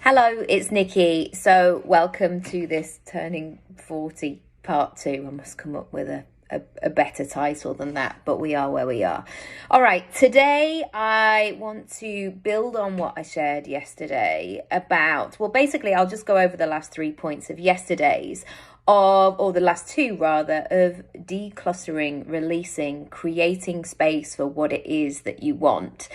Hello, it's Nikki. So welcome to this Turning 40 part 2. I must come up with a better title than that, but we are where we are. All right, today I want to build on what I shared yesterday about, well, basically I'll just go over the last 3 points of yesterday's or the last two rather, of decluttering, releasing, creating space for what it is that you want.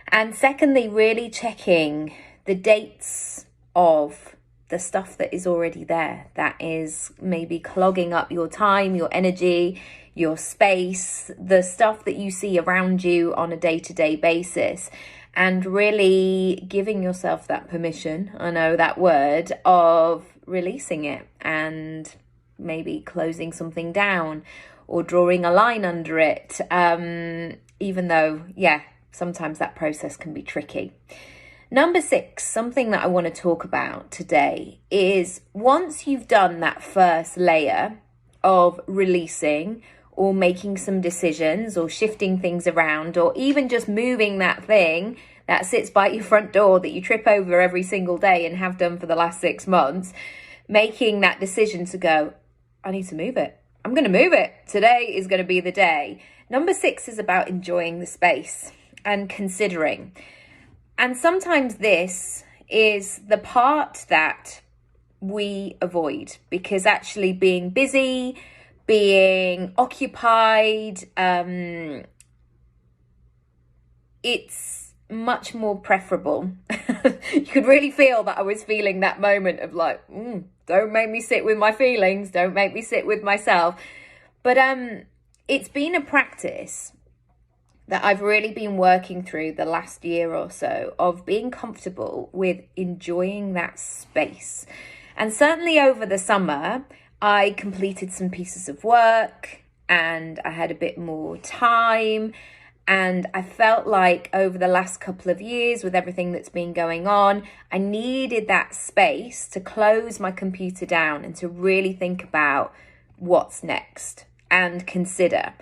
And secondly, really checking the dates of the stuff that is already there, that is maybe clogging up your time, your energy, your space, the stuff that you see around you on a day-to-day basis, and really giving yourself that permission, I know that word, of releasing it and maybe closing something down or drawing a line under it, even though, sometimes that process can be tricky. Number 6, something that I want to talk about today is once you've done that first layer of releasing or making some decisions or shifting things around, or even just moving that thing that sits by your front door that you trip over every single day and have done for the last 6 months, making that decision to go, I need to move it. I'm going to move it. Today is going to be the day. Number 6 is about enjoying the space and considering. And sometimes this is the part that we avoid, because actually being busy, being occupied, it's much more preferable. You could really feel that I was feeling that moment of like, don't make me sit with my feelings, don't make me sit with myself. But it's been a practice that I've really been working through the last year or so, of being comfortable with enjoying that space. And certainly over the summer, I completed some pieces of work and I had a bit more time. And I felt like over the last couple of years, with everything that's been going on, I needed that space to close my computer down and to really think about what's next and consider.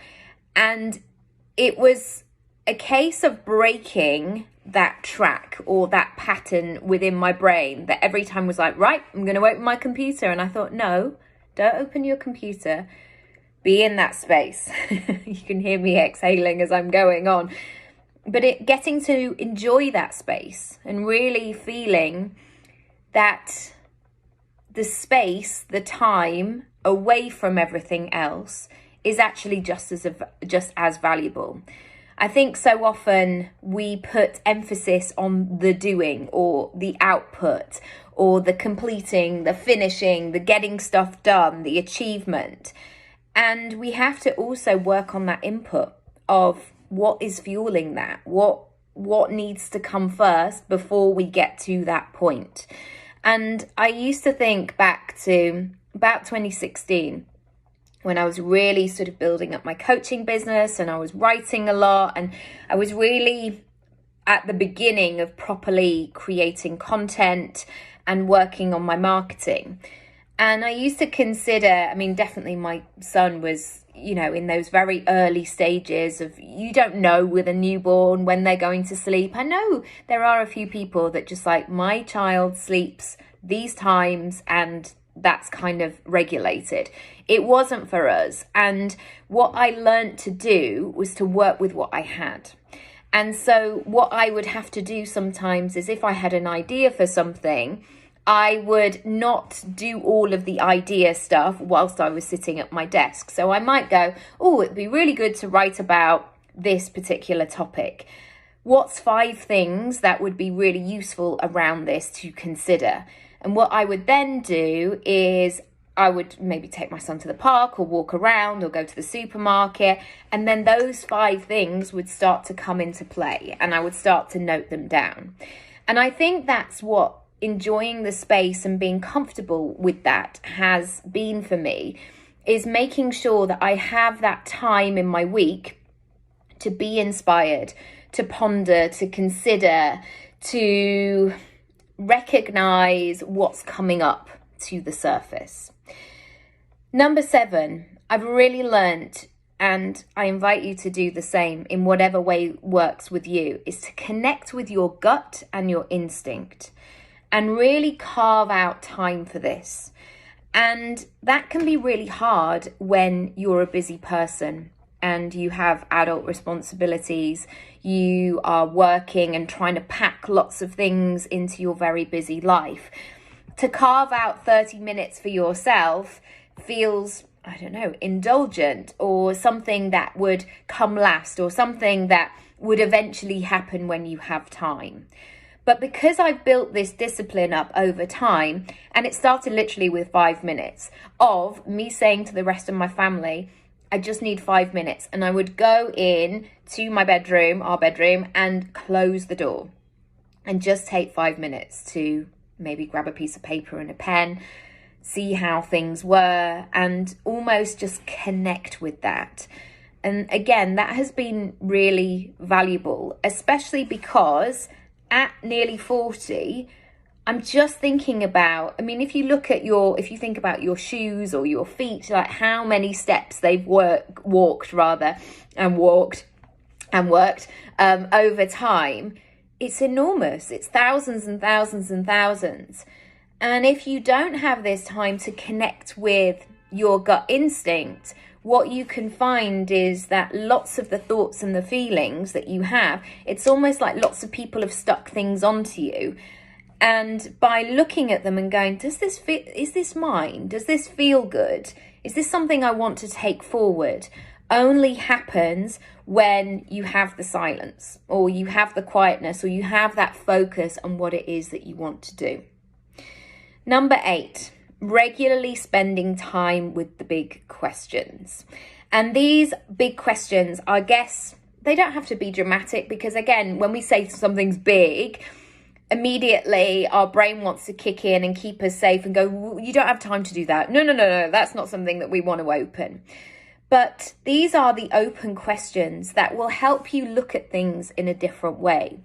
And it was a case of breaking that track or that pattern within my brain that every time was like, right, I'm going to open my computer. And I thought, no, don't open your computer. Be in that space. You can hear me exhaling as I'm going on. But getting to enjoy that space and really feeling that the space, the time away from everything else is actually just as valuable. I think so often we put emphasis on the doing or the output or the completing, the finishing, the getting stuff done, the achievement. And we have to also work on that input of what is fueling that, what needs to come first before we get to that point. And I used to think back to about 2016, when I was really sort of building up my coaching business and I was writing a lot, and I was really at the beginning of properly creating content and working on my marketing. And I used to consider, definitely my son was, in those very early stages of, you don't know with a newborn when they're going to sleep. I know there are a few people that just like, my child sleeps these times and that's kind of regulated. It wasn't for us. And what I learned to do was to work with what I had. And so what I would have to do sometimes is, if I had an idea for something, I would not do all of the idea stuff whilst I was sitting at my desk. So I might go, it'd be really good to write about this particular topic. What's 5 things that would be really useful around this to consider? And what I would then do is I would maybe take my son to the park or walk around or go to the supermarket. And then those 5 things would start to come into play and I would start to note them down. And I think that's what enjoying the space and being comfortable with that has been for me, is making sure that I have that time in my week to be inspired, to ponder, to consider, to recognize what's coming up to the surface. Number 7, I've really learned, and I invite you to do the same in whatever way works with you, is to connect with your gut and your instinct. and really carve out time for this. And that can be really hard when you're a busy person and you have adult responsibilities. You are working and trying to pack lots of things into your very busy life. To carve out 30 minutes for yourself feels, I don't know, indulgent, or something that would come last, or something that would eventually happen when you have time. But because I've built this discipline up over time, and it started literally with 5 minutes of me saying to the rest of my family, I just need 5 minutes. And I would go in to my bedroom, our bedroom, and close the door and just take 5 minutes to maybe grab a piece of paper and a pen, see how things were, and almost just connect with that. And again, that has been really valuable, especially because at nearly 40, I'm just thinking about, I mean, if you think about your shoes or your feet, like how many steps they've walked over time, it's enormous. It's thousands and thousands and thousands. And if you don't have this time to connect with your gut instinct, what you can find is that lots of the thoughts and the feelings that you have, it's almost like lots of people have stuck things onto you. And by looking at them and going, is this mine? Does this feel good? Is this something I want to take forward? Only happens when you have the silence, or you have the quietness, or you have that focus on what it is that you want to do. Number 8. Regularly spending time with the big questions. And these big questions, I guess, they don't have to be dramatic, because again, when we say something's big, immediately our brain wants to kick in and keep us safe and go, you don't have time to do that. No, that's not something that we want to open. But these are the open questions that will help you look at things in a different way.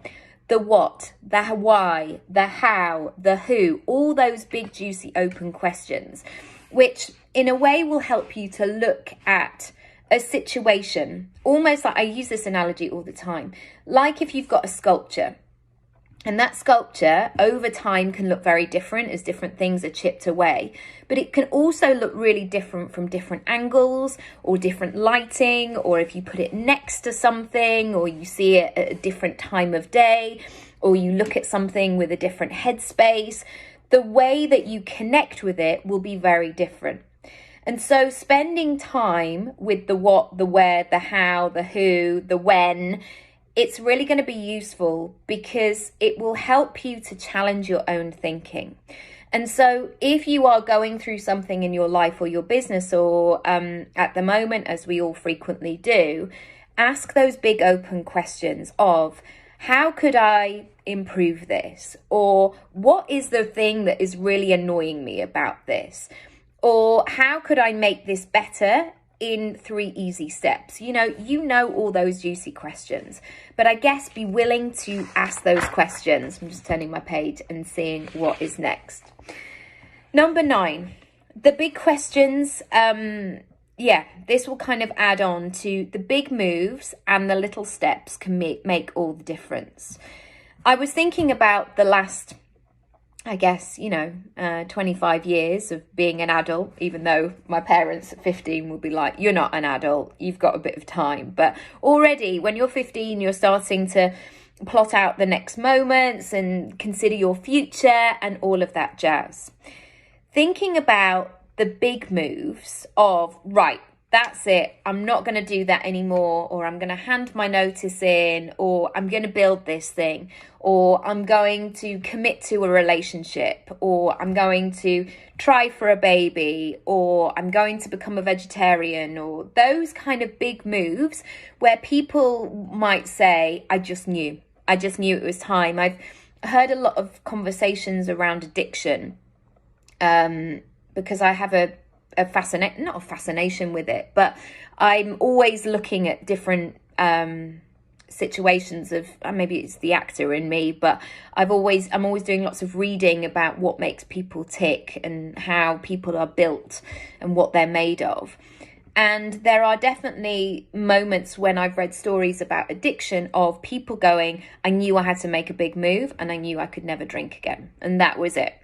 The what, the why, the how, the who, all those big, juicy, open questions, which in a way will help you to look at a situation, almost like, I use this analogy all the time, like if you've got a sculpture, and that sculpture over time can look very different as different things are chipped away, but it can also look really different from different angles or different lighting, or if you put it next to something, or you see it at a different time of day, or you look at something with a different headspace, the way that you connect with it will be very different. And so spending time with the what, the where, the how, the who, the when, it's really going to be useful because it will help you to challenge your own thinking. And so if you are going through something in your life or your business, or at the moment, as we all frequently do, ask those big open questions of, how could I improve this? Or what is the thing that is really annoying me about this? Or how could I make this better in 3 easy steps? You know all those juicy questions, but I guess be willing to ask those questions. I'm just turning my page and seeing what is next. Number 9, the big questions. This will kind of add on to the big moves, and the little steps can make all the difference. I was thinking about the last, 25 years of being an adult, even though my parents at 15 will be like, you're not an adult, you've got a bit of time. But already when you're 15, you're starting to plot out the next moments and consider your future and all of that jazz. Thinking about the big moves of, right, that's it, I'm not going to do that anymore, or I'm going to hand my notice in, or I'm going to build this thing, or I'm going to commit to a relationship, or I'm going to try for a baby, or I'm going to become a vegetarian, or those kind of big moves where people might say, I just knew it was time. I've heard a lot of conversations around addiction, because I have not a fascination with it, but I'm always looking at different situations of, maybe it's the actor in me, but I'm always doing lots of reading about what makes people tick and how people are built and what they're made of. And there are definitely moments when I've read stories about addiction of people going, I knew I had to make a big move and I knew I could never drink again. And that was it.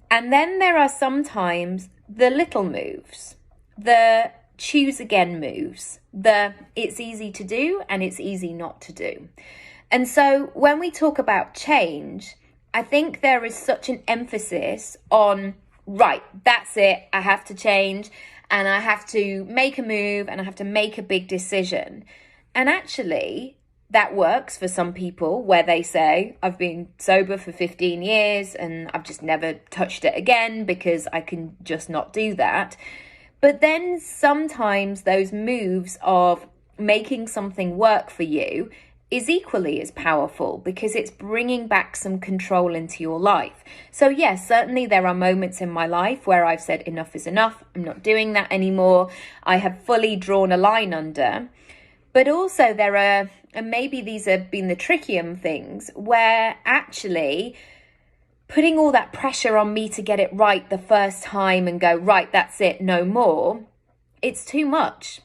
And then there are sometimes the little moves, the choose again moves, the it's easy to do and it's easy not to do. And so when we talk about change, I think there is such an emphasis on, right, that's it, I have to change and I have to make a move and I have to make a big decision. And actually, that works for some people where they say, I've been sober for 15 years and I've just never touched it again because I can just not do that. But then sometimes those moves of making something work for you is equally as powerful because it's bringing back some control into your life. So yes, certainly there are moments in my life where I've said enough is enough. I'm not doing that anymore. I have fully drawn a line under. But also there are, and maybe these have been the trickier things, where actually putting all that pressure on me to get it right the first time and go, right, that's it, no more, it's too much.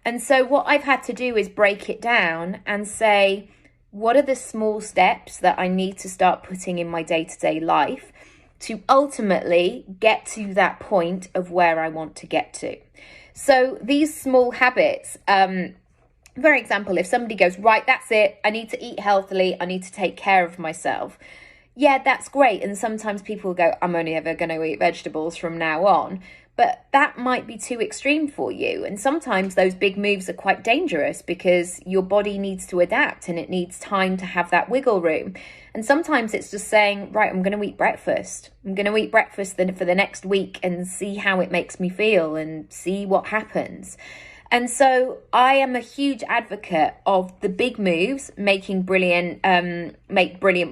And so what I've had to do is break it down and say, what are the small steps that I need to start putting in my day-to-day life to ultimately get to that point of where I want to get to? So these small habits, for example, if somebody goes, right, that's it, I need to eat healthily, I need to take care of myself. Yeah, that's great. And sometimes people will go, I'm only ever going to eat vegetables from now on. But that might be too extreme for you. And sometimes those big moves are quite dangerous because your body needs to adapt and it needs time to have that wiggle room. And sometimes it's just saying, right, I'm going to eat breakfast. I'm going to eat breakfast then for the next week and see how it makes me feel and see what happens. And so I am a huge advocate of the big moves, make brilliant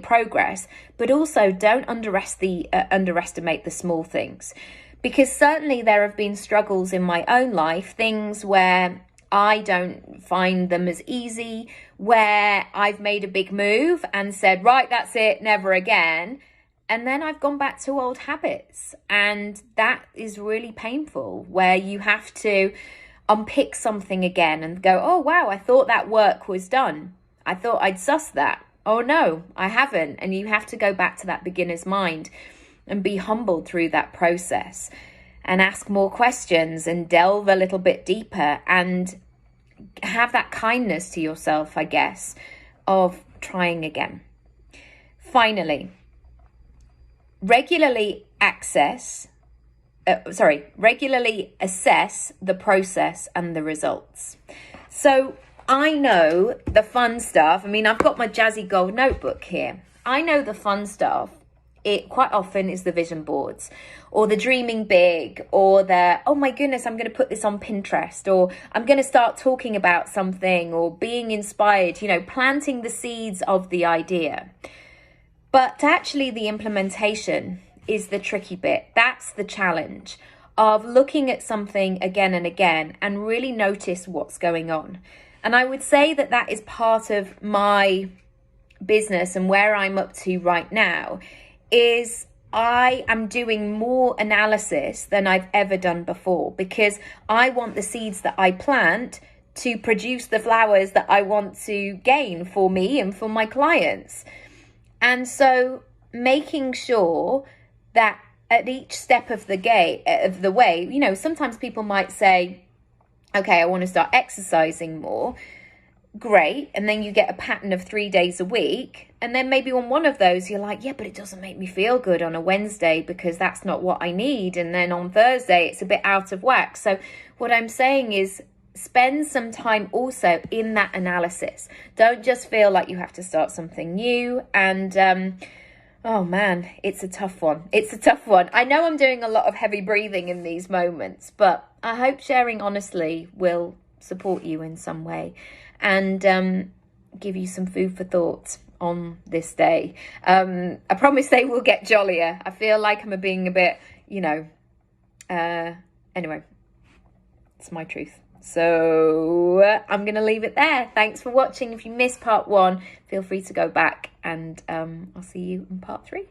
progress, but also don't underestimate the small things. Because certainly there have been struggles in my own life, things where I don't find them as easy, where I've made a big move and said, right, that's it, never again. And then I've gone back to old habits. And that is really painful, where you have to unpick something again and go, oh, wow, I thought that work was done. I thought I'd sussed that. Oh, no, I haven't. And you have to go back to that beginner's mind and be humbled through that process and ask more questions and delve a little bit deeper and have that kindness to yourself, I guess, of trying again. Finally, regularly assess the process and the results. So I know the fun stuff. I mean, I've got my Jazzy Gold notebook here. I know the fun stuff. It quite often is the vision boards or the dreaming big or the, oh my goodness, I'm going to put this on Pinterest, or I'm going to start talking about something, or being inspired, planting the seeds of the idea. But actually the implementation is the tricky bit. That's the challenge of looking at something again and again and really notice what's going on. And I would say that that is part of my business and where I'm up to right now is I am doing more analysis than I've ever done before, because I want the seeds that I plant to produce the flowers that I want to gain for me and for my clients. And so making sure that at each step of the way, sometimes people might say, okay, I want to start exercising more. Great. And then you get a pattern of 3 days a week. And then maybe on one of those, you're like, yeah, but it doesn't make me feel good on a Wednesday because that's not what I need. And then on Thursday, it's a bit out of whack. So what I'm saying is spend some time also in that analysis. Don't just feel like you have to start something new. And, oh man, it's a tough one. It's a tough one. I know I'm doing a lot of heavy breathing in these moments, but I hope sharing honestly will support you in some way and give you some food for thought on this day. I promise they will get jollier. I feel like I'm being a bit, anyway, it's my truth. So I'm going to leave it there. Thanks for watching. If you missed part 1, feel free to go back and I'll see you in part 3.